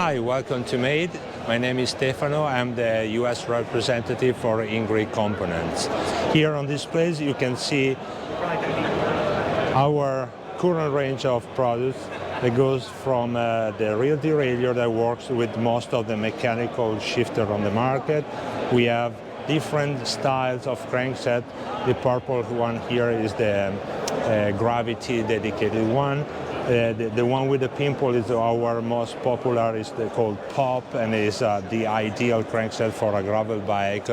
Hi, welcome to MADE. My name is Stefano. I'm the US representative for Ingrid Components. Here on this place you can see our current range of products that goes from the rear derailleur that works with most of the mechanical shifter on the market. We have different styles of crankset. The purple one here is the gravity dedicated one. The one with the pimple is our most popular, is called Pop, and is the ideal crankset for a gravel bike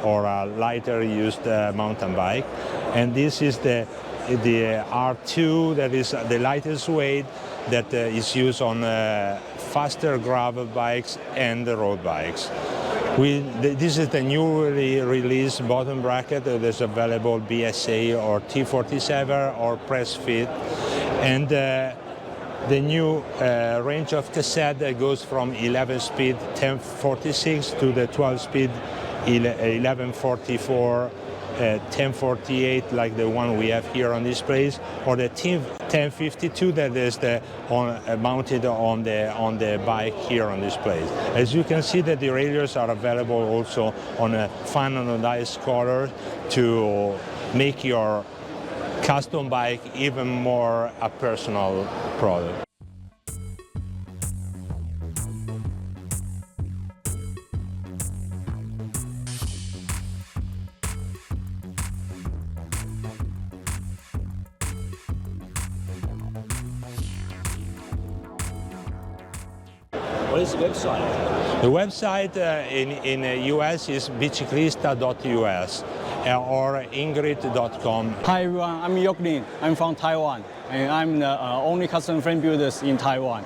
or a lighter used mountain bike. And this is the R2, that is the lightest weight that is used on faster gravel bikes and the road bikes. This is the newly released bottom bracket that is available BSA or T47 or press fit. And the new range of cassette that goes from 11-speed 1046 to the 12-speed 1144, 1048, like the one we have here on this place, or the 1052 that is mounted on the bike here on this place. As you can see, the derailleurs are available also on a fun anodized color to make your custom bike even more a personal product. What is the website? The website in the US is biciclista.us or ingrid.com. Hi everyone, I'm Ioklin. I'm from Taiwan, and I'm the only custom frame builders in Taiwan.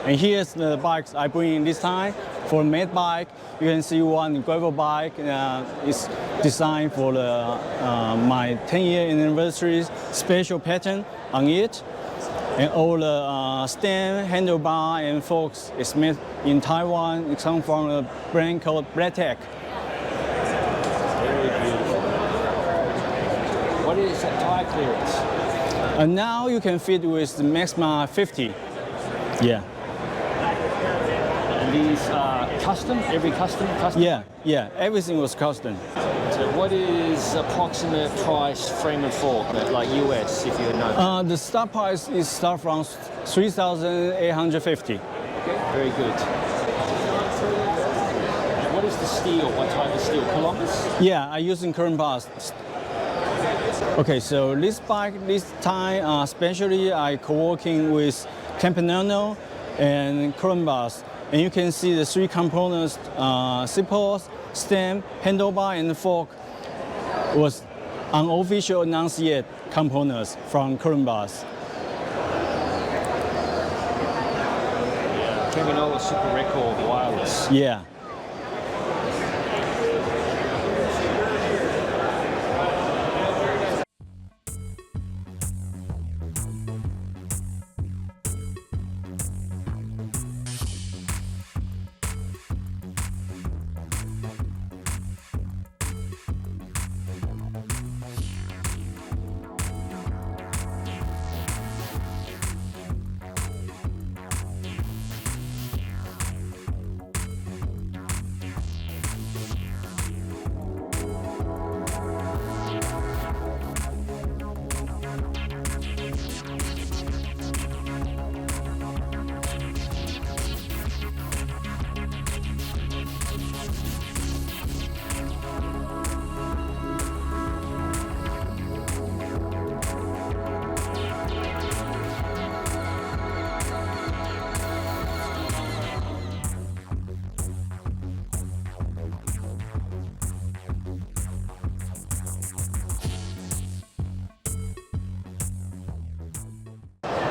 And here's the bikes I bring in this time. For MADE bike, you can see one gravel bike is designed for my 10-year anniversary special pattern on it. And all the stem, handlebar, and forks is made in Taiwan. It comes from a brand called Black. Very beautiful. What is the tire clearance? And now you can fit with the maximum 50. Yeah. And these are custom? Every custom? Yeah, everything was custom. So what is approximate price frame and fork, like US, if you know? The start price is start from 3,850. Okay, very good. And what is the steel? What type of steel? Columbus? Yeah, I use in current bars. Okay, so this bike, this time, especially I co-working with Campanano and Columbus. And you can see the three components, support, stem, handlebar, and fork was unofficial announced yet components from Columbus. Yeah, Campanano Super Record wireless. Yeah.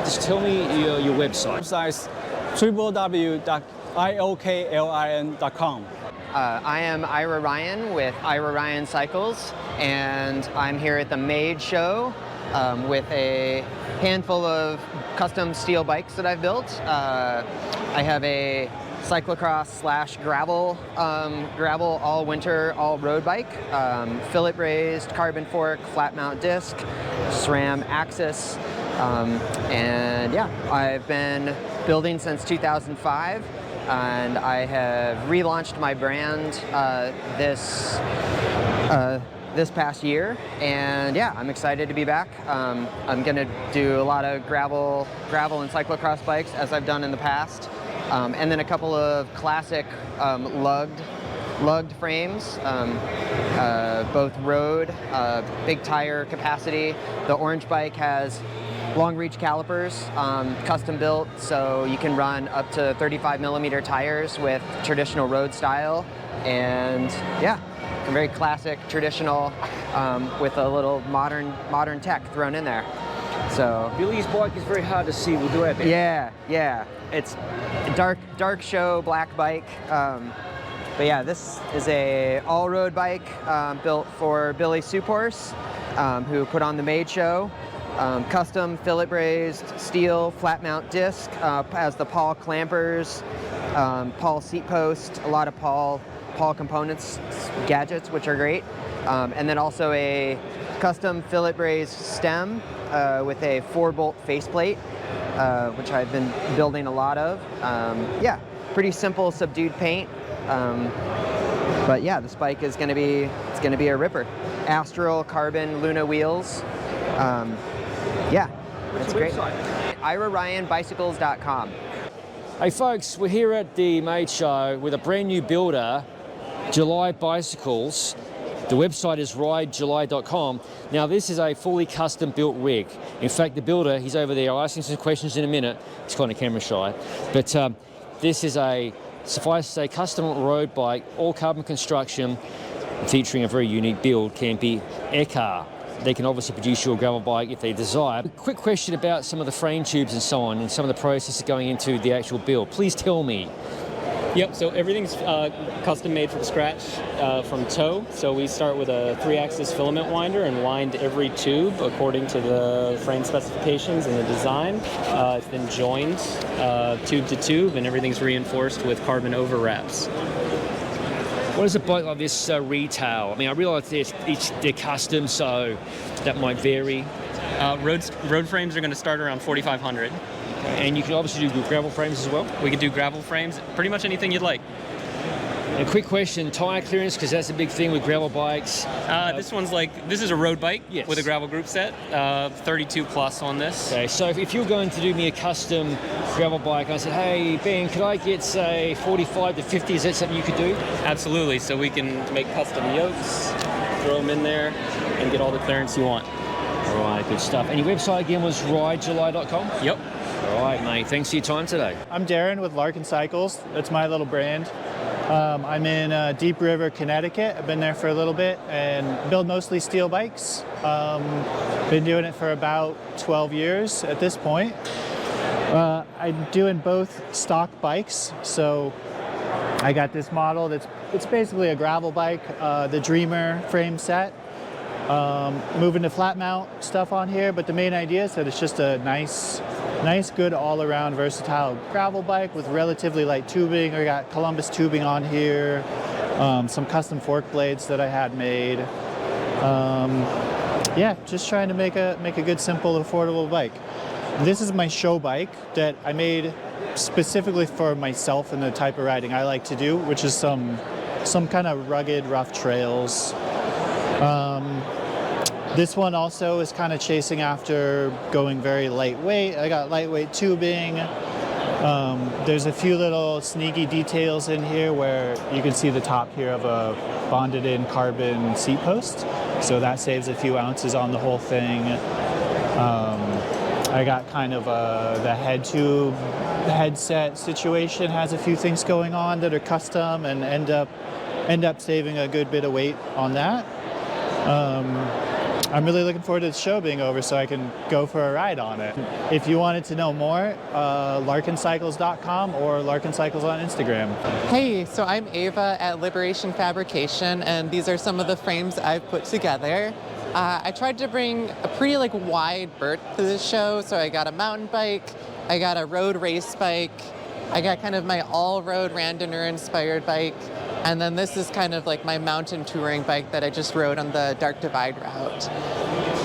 Just tell me your website. Website is www.ioklin.com. I am Ira Ryan with Ira Ryan Cycles, and I'm here at the MADE show with a handful of custom steel bikes that I've built. I have a cyclocross/gravel, gravel all winter, all road bike, fillet raised, carbon fork, flat mount disc, SRAM axis, and yeah, I've been building since 2005. and I have relaunched my brand this past year, and yeah, I'm excited to be back. I'm gonna do a lot of gravel and cyclocross bikes as I've done in the past, and then a couple of classic lugged frames, both road, big tire capacity. The orange bike has long reach calipers, custom built, so you can run up to 35mm tires with traditional road style, and yeah, very classic, traditional, with a little modern tech thrown in there. So Billy's bike is very hard to see. We'll do our best. yeah, it's dark show black bike. But yeah, this is a all-road bike built for Billy Souphorse, who put on the Made show. Custom fillet brazed steel flat mount disc, has the Paul clampers, Paul seat post, a lot of Paul components, gadgets, which are great. And then also a custom fillet brazed stem with a 4-bolt faceplate, which I've been building a lot of. Yeah, pretty simple subdued paint. But yeah, this bike is gonna be a ripper. Astral carbon Luna wheels. Yeah, it's great. Ira Ryan Bicycles.com. Hey folks, we're here at the Made show with a brand new builder, July Bicycles. The website is ridejuly.com. Now this is a fully custom built rig. In fact, the builder, he's over there. I'll ask him some questions in a minute. He's kind of camera shy. But this is a, suffice to say, custom road bike, all carbon construction, featuring a very unique build, Campy Aircar. They can obviously produce you a gravel bike if they desire. A quick question about some of the frame tubes and so on, and some of the processes going into the actual build. Please tell me. Yep, so everything's custom made from scratch from toe. So we start with a 3-axis filament winder and wind every tube according to the frame specifications and the design. It's then joined tube to tube, and everything's reinforced with carbon overwraps. What does a bike like this retail? I mean, I realise they're custom, so that might vary. Road frames are going to start around $4,500. And you can obviously do gravel frames as well? We can do gravel frames, pretty much anything you'd like. A quick question, tyre clearance, because that's a big thing with gravel bikes. This is a road bike, yes, with a gravel group set, 32 plus on this. Okay, so if you're going to do me a custom gravel bike, I said, hey, Ben, could I get, say, 45 to 50? Is that something you could do? Absolutely, so we can make custom yokes, throw them in there, and get all the clearance you want. All right, good stuff. And your website again was ridejuly.com? Yep. All right, mate, thanks for your time today. I'm Darren with Larkin Cycles. That's my little brand. I'm in Deep River, Connecticut. I've been there for a little bit and build mostly steel bikes. Been doing it for about 12 years at this point. I'm doing both stock bikes. So I got this model it's basically a gravel bike, the Dreamer frame set. Moving to flat mount stuff on here, but the main idea is that it's just a nice, good all-around versatile gravel bike with relatively light tubing. I got Columbus tubing on here, some custom fork blades that I had made. Yeah, just trying to make a good, simple, affordable bike. This is my show bike that I made specifically for myself and the type of riding I like to do, which is some kind of rugged, rough trails. This one also is kind of chasing after going very lightweight. I got lightweight tubing. There's a few little sneaky details in here where you can see the top here of a bonded in carbon seat post. So that saves a few ounces on the whole thing. I got kind of the head tube headset situation has a few things going on that are custom and end up saving a good bit of weight on that. I'm really looking forward to the show being over so I can go for a ride on it. If you wanted to know more, larkincycles.com or Larkin Cycles on Instagram. Hey, so I'm Ava at Liberation Fabrication, and these are some of the frames I've put together. I tried to bring a pretty wide berth to this show, so I got a mountain bike, I got a road race bike, I got kind of my all-road Randoner inspired bike, and then this is kind of my mountain touring bike that I just rode on the Dark Divide route.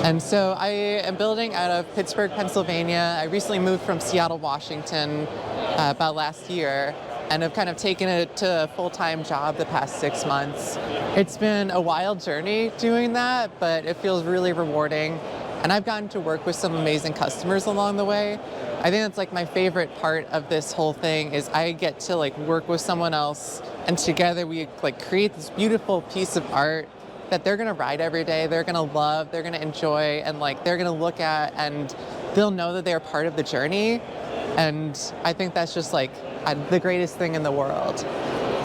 And so I am building out of Pittsburgh, Pennsylvania. I recently moved from Seattle, Washington about last year. and have kind of taken it to a full-time job the past 6 months. It's been a wild journey doing that, but it feels really rewarding. And I've gotten to work with some amazing customers along the way. I think that's like my favorite part of this whole thing is I get to like work with someone else, and together we like create this beautiful piece of art that they're gonna ride every day, they're gonna love, they're gonna enjoy, and like they're gonna look at, and they'll know that they're part of the journey. And I think that's just like the greatest thing in the world.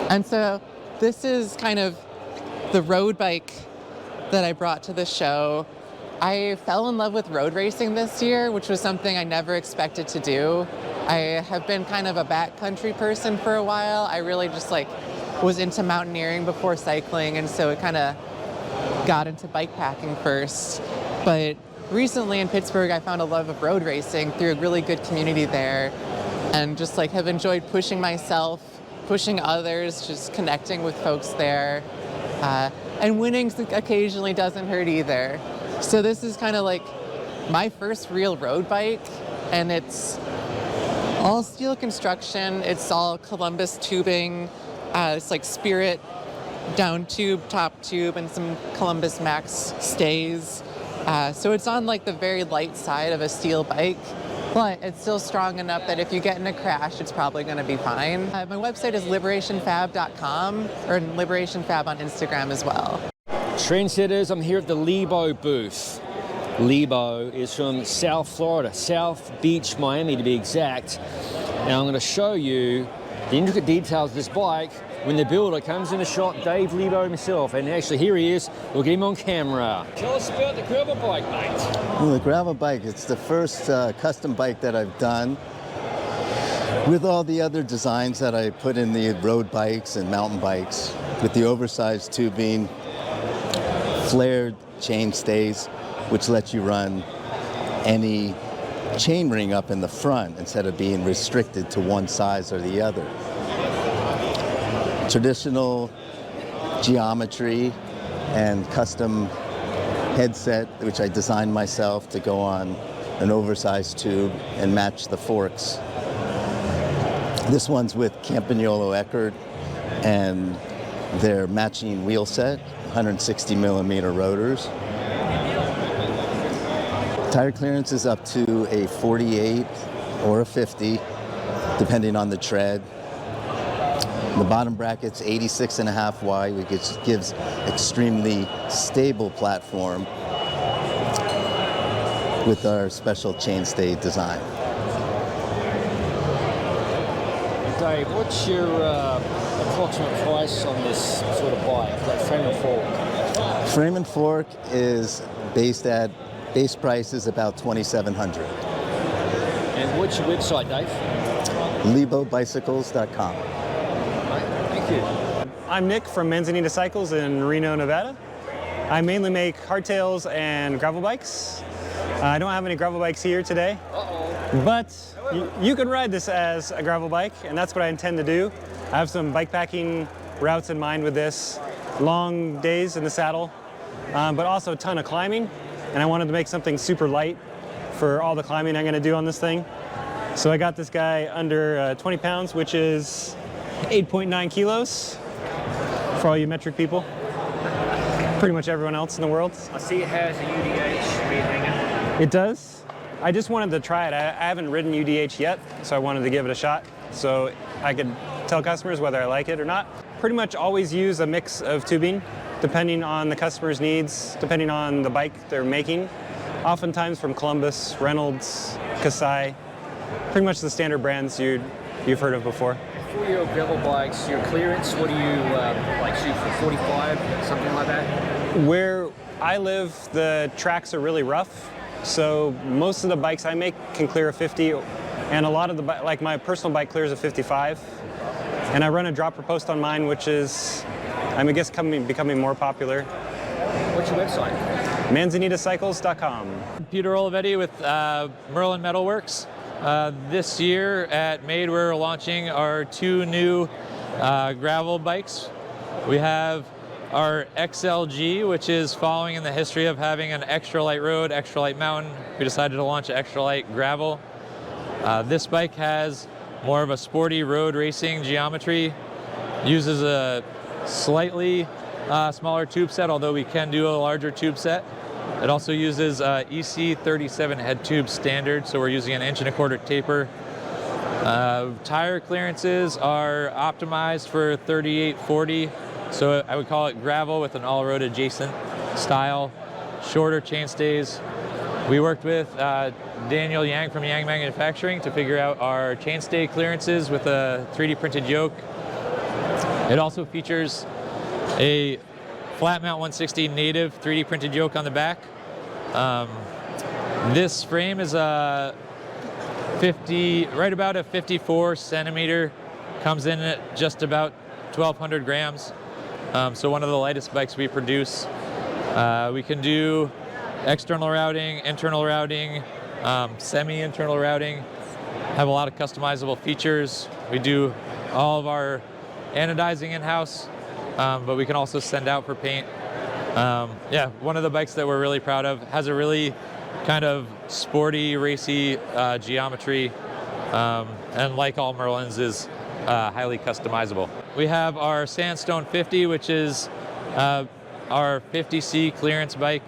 And so this is kind of the road bike that I brought to the show. I fell in love with road racing this year, which was something I never expected to do. I have been kind of a backcountry person for a while. I really just like was into mountaineering before cycling, and so it kind of got into bike packing first. But recently in Pittsburgh, I found a love of road racing through a really good community there, and just like have enjoyed pushing myself, pushing others, just connecting with folks there. And winning occasionally doesn't hurt either. So this is kind of like my first real road bike, and it's all steel construction. It's all Columbus tubing. It's like Spirit down tube, top tube, and some Columbus Max stays. So it's on like the very light side of a steel bike, but it's still strong enough that if you get in a crash, it's probably going to be fine. My website is liberationfab.com, or Liberation Fab on Instagram as well. Trendsetters, I'm here at the Liebo booth. Liebo is from South Florida, South Beach, Miami to be exact. And I'm going to show you the intricate details of this bike when the builder comes in the shot, Dave Liebo himself. And actually here he is, we'll get him on camera. Tell us about the gravel bike, mate. Well, the gravel bike, it's the first custom bike that I've done with all the other designs that I put in the road bikes and mountain bikes, with the oversized tubing, flared chain stays, which lets you run any chain ring up in the front instead of being restricted to one size or the other. Traditional geometry and custom headset, which I designed myself to go on an oversized tube and match the forks. This one's with Campagnolo Eckert and their matching wheel set, 160 millimeter rotors. Tire clearance is up to a 48 or a 50, depending on the tread. The bottom bracket's 86.5 wide, which gives extremely stable platform with our special chainstay design. Dave, what's your approximate price on this sort of bike, like frame and fork? Frame and fork is base price is about $2,700. And what's your website, Dave? LieboBicycles.com. Thank you. I'm Nick from Manzanita Cycles in Reno, Nevada. I mainly make hardtails and gravel bikes. I don't have any gravel bikes here today, but you could ride this as a gravel bike, and that's what I intend to do. I have some bike packing routes in mind with this, long days in the saddle, but also a ton of climbing, and I wanted to make something super light for all the climbing I'm going to do on this thing. So I got this guy under 20 pounds, which is 8.9 kilos for all you metric people. Pretty much everyone else in the world. I see it has a UDH rear hanger. It does. I just wanted to try it. I haven't ridden UDH yet, so I wanted to give it a shot so I could tell customers whether I like it or not. Pretty much always use a mix of tubing, depending on the customer's needs, depending on the bike they're making. Oftentimes from Columbus, Reynolds, Kasai, pretty much the standard brands you've heard of before. For your gravel bikes, your clearance, what do you like shoot for, 45, something like that? Where I live, the tracks are really rough, so most of the bikes I make can clear a 50, and a lot of like my personal bike clears a 55, and I run a dropper post on mine, which is, I guess, becoming more popular. What's your website? ManzanitaCycles.com. Peter Olivetti with Merlin Metalworks. This year at MADE, we're launching our 2 new gravel bikes. We have our XLG, which is following in the history of having an extra light road, extra light mountain. We decided to launch an extra light gravel. This bike has more of a sporty road racing geometry. Uses a slightly smaller tube set, although we can do a larger tube set. It also uses EC37 head tube standard, so we're using an 1.25 inch taper. Tire clearances are optimized for 38/40, so I would call it gravel with an all-road adjacent style. Shorter chainstays. We worked with Daniel Yang from Yang Manufacturing to figure out our chainstay clearances with a 3D printed yoke. It also features a flat mount 160 native 3D printed yoke on the back. This frame is right about a 54 centimeter, comes in at just about 1,200 grams. So one of the lightest bikes we produce. We can do external routing, internal routing, semi-internal routing, have a lot of customizable features. We do all of our anodizing in-house, but we can also send out for paint. Yeah, one of the bikes that we're really proud of, has a really kind of sporty, racy geometry, and like all Merlins is highly customizable. We have our Sandstone 50, which is our 50C clearance bike.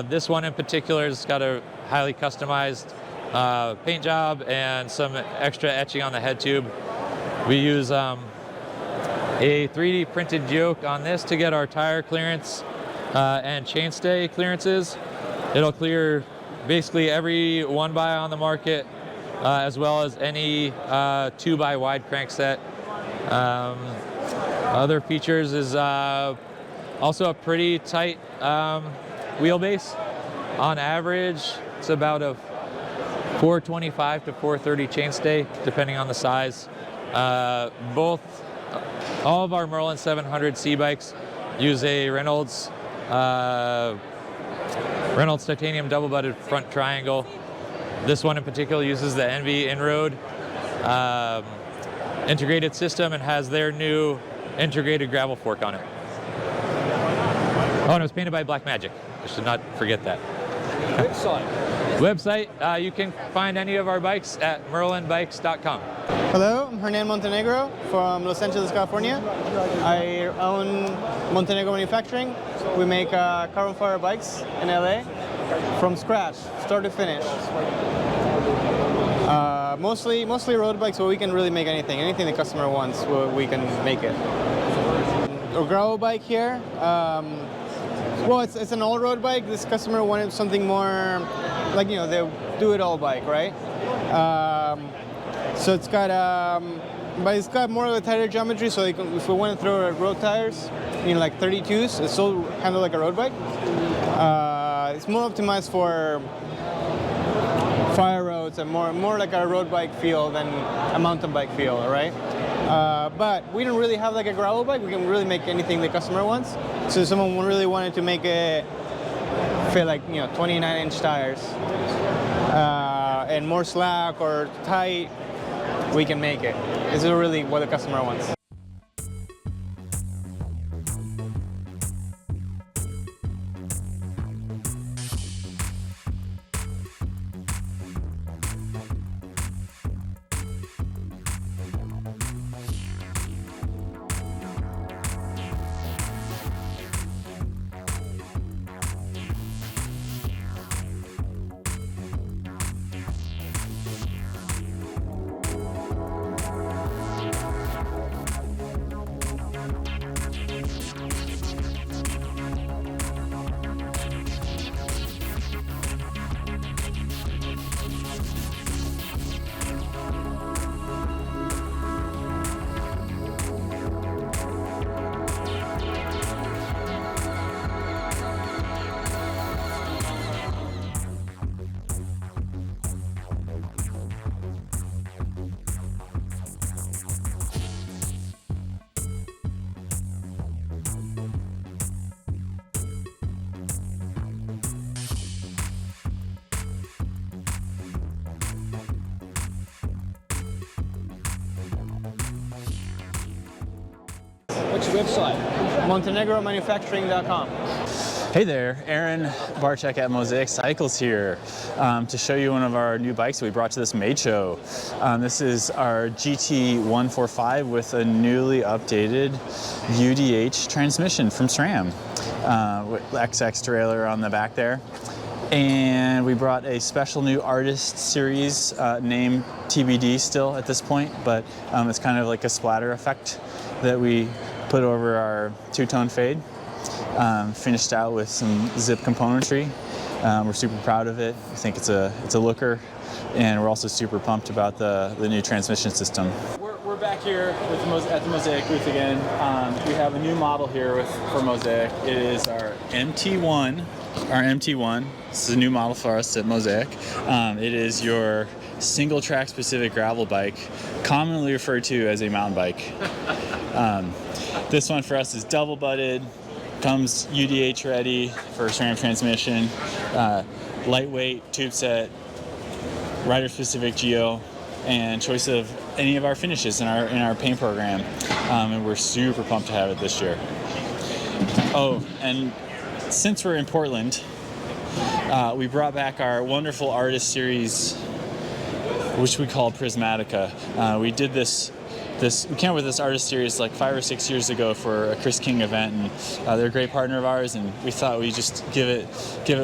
This one in particular has got a highly customized paint job and some extra etching on the head tube. We use a 3D printed yoke on this to get our tire clearance and chainstay clearances. It'll clear basically every 1x on the market, as well as any 2x wide crankset. Other features is also a pretty tight wheelbase. On average, it's about a 425 to 430 chainstay, depending on the size. All of our Merlin 700C bikes use a Reynolds titanium double-butted front triangle. This one in particular uses the NV Inroad integrated system and has their new integrated gravel fork on it. Oh, and it was painted by Black Magic. I should not forget that. Website, you can find any of our bikes at merlinbikes.com. Hello, I'm Hernan Montenegro from Los Angeles, California. I own Montenegro Manufacturing. We make carbon fiber bikes in LA from scratch, start to finish. Mostly road bikes, but we can really make anything. Anything the customer wants, we can make it. A gravel bike here. Well, it's an all-road bike. This customer wanted something more, like, you know, the do-it-all bike, right? So it's got, but it's got more of a tighter geometry. So if we want to throw road tires, you know, like 32s, it's still kind of like a road bike. It's more optimized for fire roads and more like a road bike feel than a mountain bike feel, right? But we don't really have like a gravel bike. We can really make anything the customer wants. So if someone really wanted to make it fit like, you know, 29-inch tires and more slack or tight, we can make it. This is really what the customer wants. What's your website? MontenegroManufacturing.com. Hey there, Aaron Barczyk at Mosaic Cycles here to show you one of our new bikes that we brought to this Made show. This is our GT145 with a newly updated UDH transmission from SRAM with XX trailer on the back there. And we brought a special new artist series name TBD still at this point, but it's kind of like a splatter effect that we put over our two-tone fade. Finished out with some zip componentry. We're super proud of it. I think it's a looker, and we're also super pumped about the new transmission system. We're back here at the Mosaic booth again. We have a new model here for Mosaic. It is our MT1. This is a new model for us at Mosaic. It is your single track specific gravel bike, commonly referred to as a mountain bike. This one for us is double butted. Comes UDH ready for SRAM transmission, lightweight tube set, rider specific geo, and choice of any of our finishes in our paint program. And we're super pumped to have it this year. Oh, and since we're in Portland, we brought back our wonderful artist series, which we call Prismatica. We did we came up with this artist series like 5 or 6 years ago for a Chris King event, and they're a great partner of ours, and we thought we'd just give it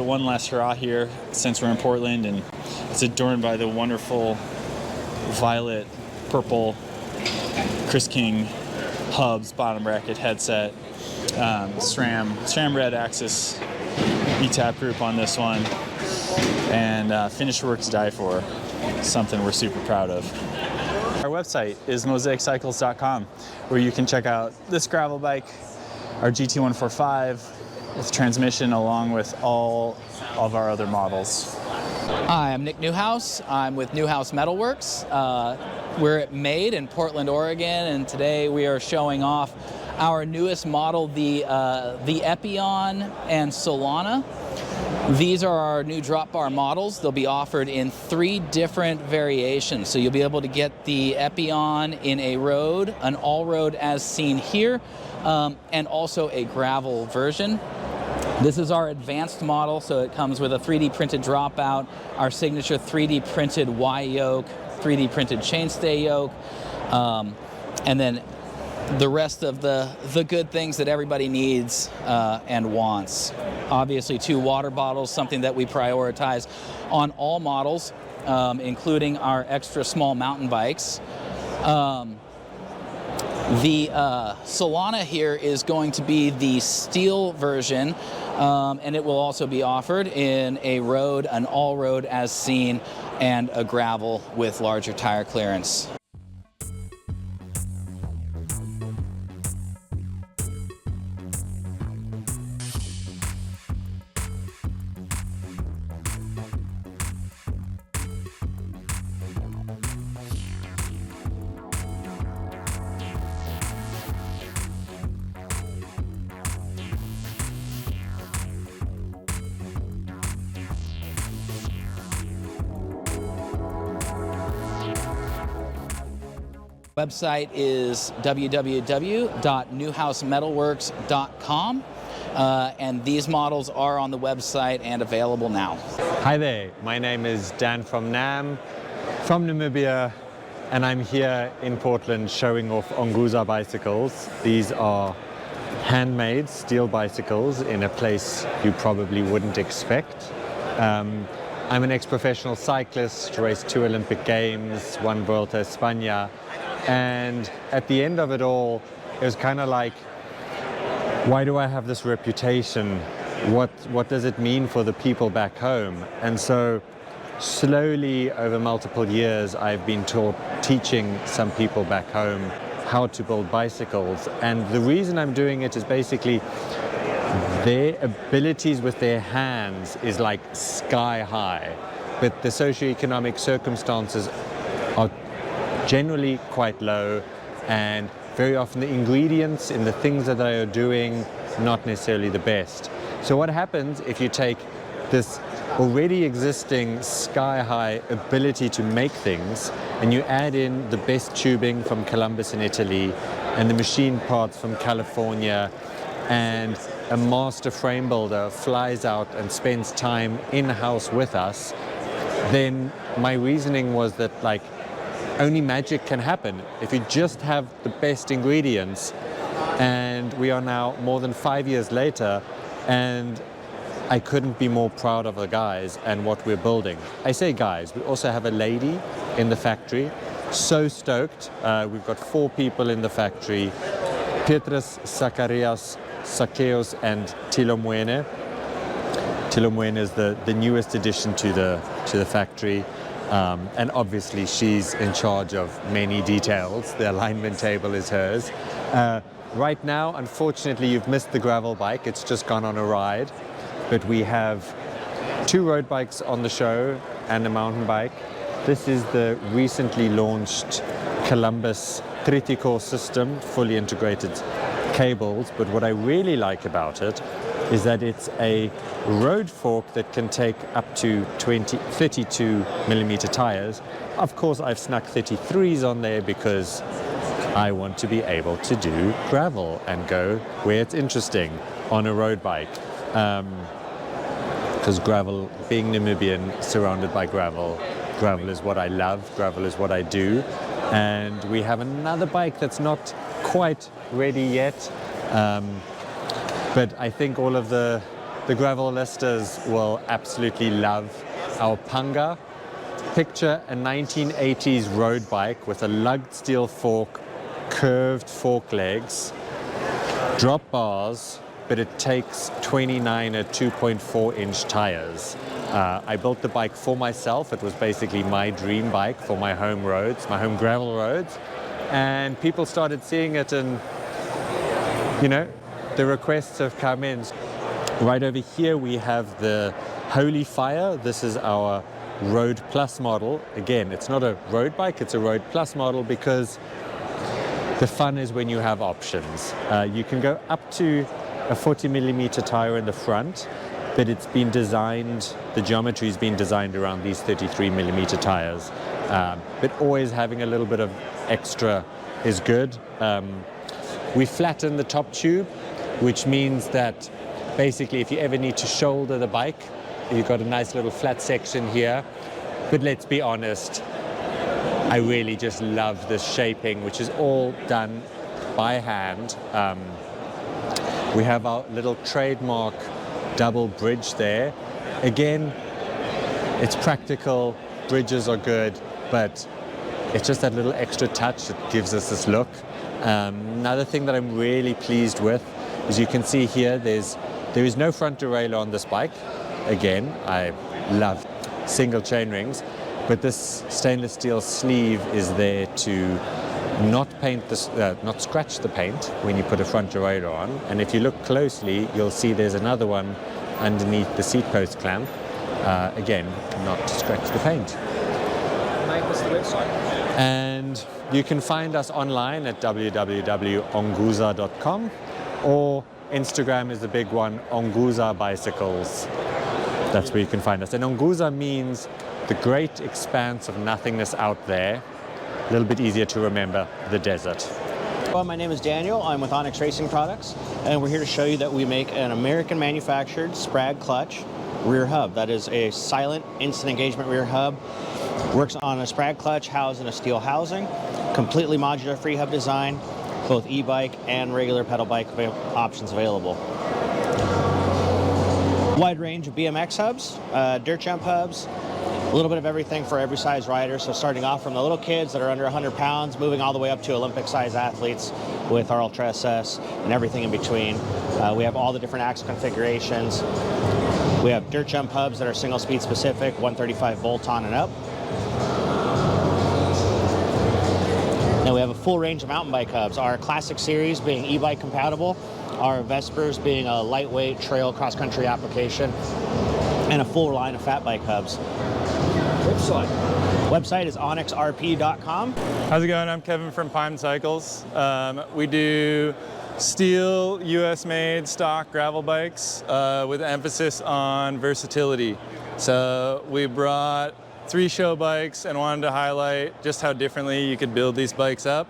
one last hurrah here since we're in Portland. And it's adorned by the wonderful violet purple Chris King hubs, bottom bracket, headset, SRAM red axis ETAP group on this one, and finished work to die for, something we're super proud of. Our website is mosaiccycles.com, where you can check out this gravel bike, our GT145 with transmission, along with all of our other models. Hi, I'm Nick Neuhaus. I'm with Neuhaus Metalworks. We're at Made in Portland, Oregon, and today we are showing off our newest model, the Epion and Solana. These are our new drop bar models. They'll be offered in 3 different variations. So you'll be able to get the Epion in a road, an all-road as seen here, and also a gravel version. This is our advanced model, so it comes with a 3D printed dropout, our signature 3D printed Y yoke, 3D printed chainstay yoke, and then the rest of the good things that everybody needs and wants. Obviously 2 water bottles, something that we prioritize on all models, including our extra small mountain bikes. The Solana here is going to be the steel version, and it will also be offered in a road, an all-road as seen, and a gravel with larger tire clearance. Website is www.neuhausmetalworks.com, and these models are on the website and available now. Hi there, my name is Dan from NAM, from Namibia, and I'm here in Portland showing off Onguza Bicycles. These are handmade steel bicycles in a place you probably wouldn't expect. I'm an ex-professional cyclist, raced 2 Olympic Games, 1 Vuelta a España. And at the end of it all, it was kind of like, why do I have this reputation? What does it mean for the people back home? And so slowly over multiple years, I've been teaching some people back home how to build bicycles. And the reason I'm doing it is basically their abilities with their hands is like sky high, but the socioeconomic circumstances are generally quite low, and very often the ingredients in the things that they are doing not necessarily the best. So what happens if you take this already existing sky-high ability to make things and you add in the best tubing from Columbus in Italy and the machine parts from California and a master frame builder flies out and spends time in-house with us, then my reasoning was that like only magic can happen if you just have the best ingredients. And we are now more than 5 years later, and I couldn't be more proud of the guys and what we're building. I say guys, we also have a lady in the factory. So stoked. We've got 4 people in the factory: Petrus, Zacharias, Sakeos, and Tilomwene. Tilomwene is the newest addition to the factory. And obviously she's in charge of many details. The alignment table is hers. Right now, unfortunately, you've missed the gravel bike. It's just gone on a ride. But we have 2 road bikes on the show and a mountain bike. This is the recently launched Columbus Tritico system, fully integrated cables. But what I really like about it is that it's a road fork that can take up to 32 millimeter tires. Of course, I've snuck 33s on there because I want to be able to do gravel and go where it's interesting on a road bike. Because gravel, being Namibian, surrounded by gravel, gravel is what I love, gravel is what I do. And we have another bike that's not quite ready yet. But I think all of the gravel listers will absolutely love our Panga. Picture a 1980s road bike with a lugged steel fork, curved fork legs, drop bars, but it takes 29 at 2.4 inch tires. I built the bike for myself. It was basically my dream bike for my home roads, my home gravel roads. And people started seeing it, and you know, the requests have come in. Right over here we have the Holy Fire. This is our Road Plus model. Again, it's not a road bike, it's a Road Plus model because the fun is when you have options. You can go up to a 40 millimeter tire in the front, but it's been designed, the geometry's been designed around these 33 millimeter tires. But always having a little bit of extra is good. We flatten the top tube, which means that basically if you ever need to shoulder the bike, you've got a nice little flat section here. But let's be honest, I really just love this shaping, which is all done by hand. We have our little trademark double bridge there. Again, it's practical, bridges are good, but it's just that little extra touch that gives us this look. Another thing that I'm really pleased with, as you can see here, there is no front derailleur on this bike. Again, I love single chain rings, but this stainless steel sleeve is there to not paint this, not scratch the paint when you put a front derailleur on. And if you look closely, you'll see there's another one underneath the seat post clamp. Again, not to scratch the paint. Mate, what's the website? And you can find us online at www.onguza.com, or Instagram is the big one, Onguza Bicycles. That's where you can find us. And Onguza means the great expanse of nothingness out there. A little bit easier to remember, the desert. Well, my name is Daniel. I'm with Onyx Racing Products, and we're here to show you that we make an American manufactured Sprag clutch rear hub. That is a silent instant engagement rear hub. Works on a Sprag clutch housed in a steel housing. Completely modular free hub design. Both e-bike and regular pedal bike options available. Wide range of BMX hubs, dirt jump hubs, a little bit of everything for every size rider. So starting off from the little kids that are under 100 pounds, moving all the way up to Olympic size athletes with our Ultra SS and everything in between. We have all the different axle configurations. We have dirt jump hubs that are single speed specific, 135 bolt on and up. Now we have a full range of mountain bike hubs. Our classic series being e-bike compatible, our Vespers being a lightweight trail cross-country application, and a full line of fat bike hubs. Website is onyxrp.com. How's it going? I'm Kevin from Pine Cycles. We do steel, US-made stock gravel bikes with emphasis on versatility. So we brought 3 show bikes and wanted to highlight just how differently you could build these bikes up.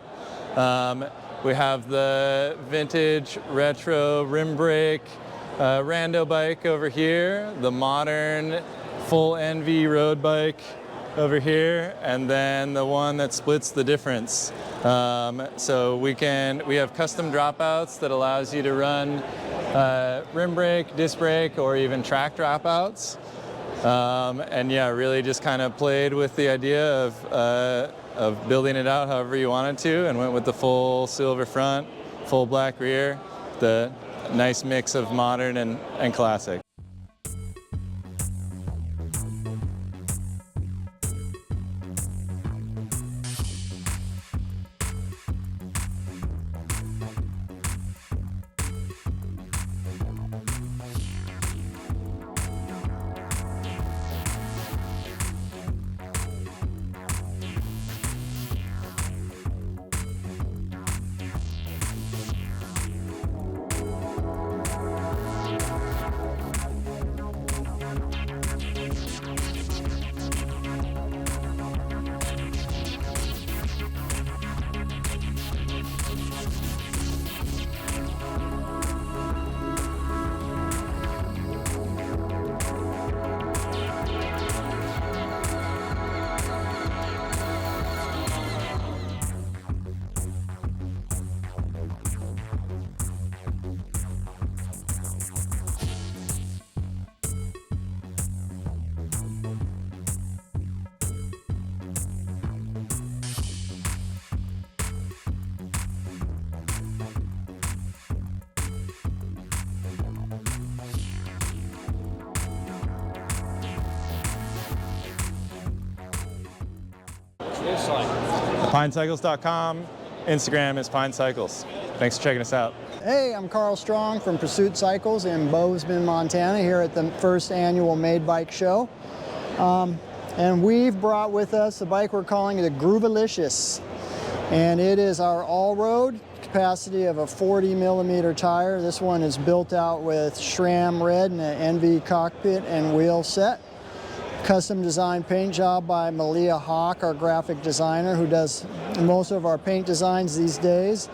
We have the vintage retro rim brake rando bike over here, the modern full NV road bike over here, and then the one that splits the difference. So we have custom dropouts that allows you to run rim brake, disc brake, or even track dropouts. And yeah, really just kind of played with the idea of building it out however you wanted to, and went with the full silver front, full black rear, the nice mix of modern and classic. PineCycles.com. Instagram is Pine Cycles. Thanks for checking us out. Hey, I'm Carl Strong from Pursuit Cycles in Bozeman, Montana, here at the first annual Made Bike Show. And we've brought with us a bike we're calling the Groovalicious. And it is our all-road, capacity of a 40mm tire. This one is built out with SRAM red and an NV cockpit and wheel set. Custom designed paint job by Malia Hawk, our graphic designer, who does most of our paint designs these days.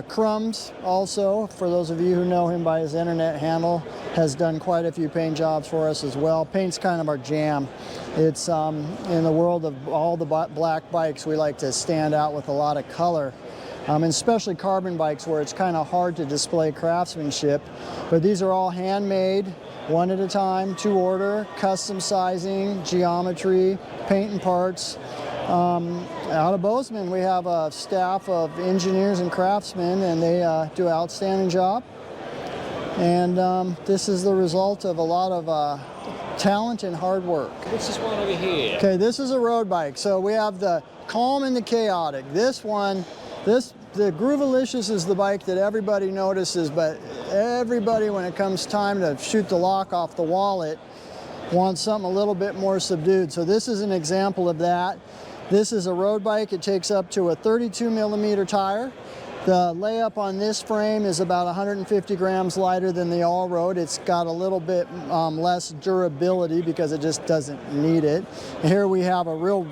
Crumbs also, for those of you who know him by his internet handle, has done quite a few paint jobs for us as well. Paint's kind of our jam. It's in the world of all the black bikes, we like to stand out with a lot of color. And especially carbon bikes where it's kind of hard to display craftsmanship. But these are all handmade, one at a time, to order, custom sizing, geometry, paint and parts. Out of Bozeman, we have a staff of engineers and craftsmen, and they do an outstanding job. And this is the result of a lot of talent and hard work. What's this one over here? Okay, this is a road bike. So we have the calm and the chaotic. This one, the Groovalicious is the bike that everybody notices, but everybody, when it comes time to shoot the lock off the wallet, wants something a little bit more subdued. So this is an example of that. This is a road bike. It takes up to a 32mm tire. The layup on this frame is about 150 grams lighter than the all-road. It's got a little bit less durability because it just doesn't need it. Here we have a real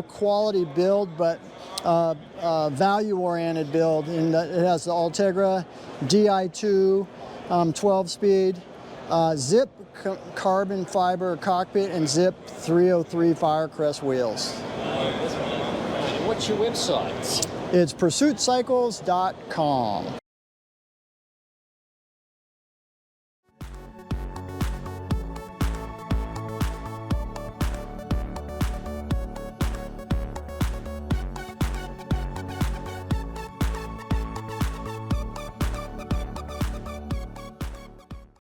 quality build, but value-oriented build. It has the Ultegra Di2 12-speed, Zip carbon fiber cockpit, and Zip 303 Firecrest wheels. What's your website? It's pursuitcycles.com.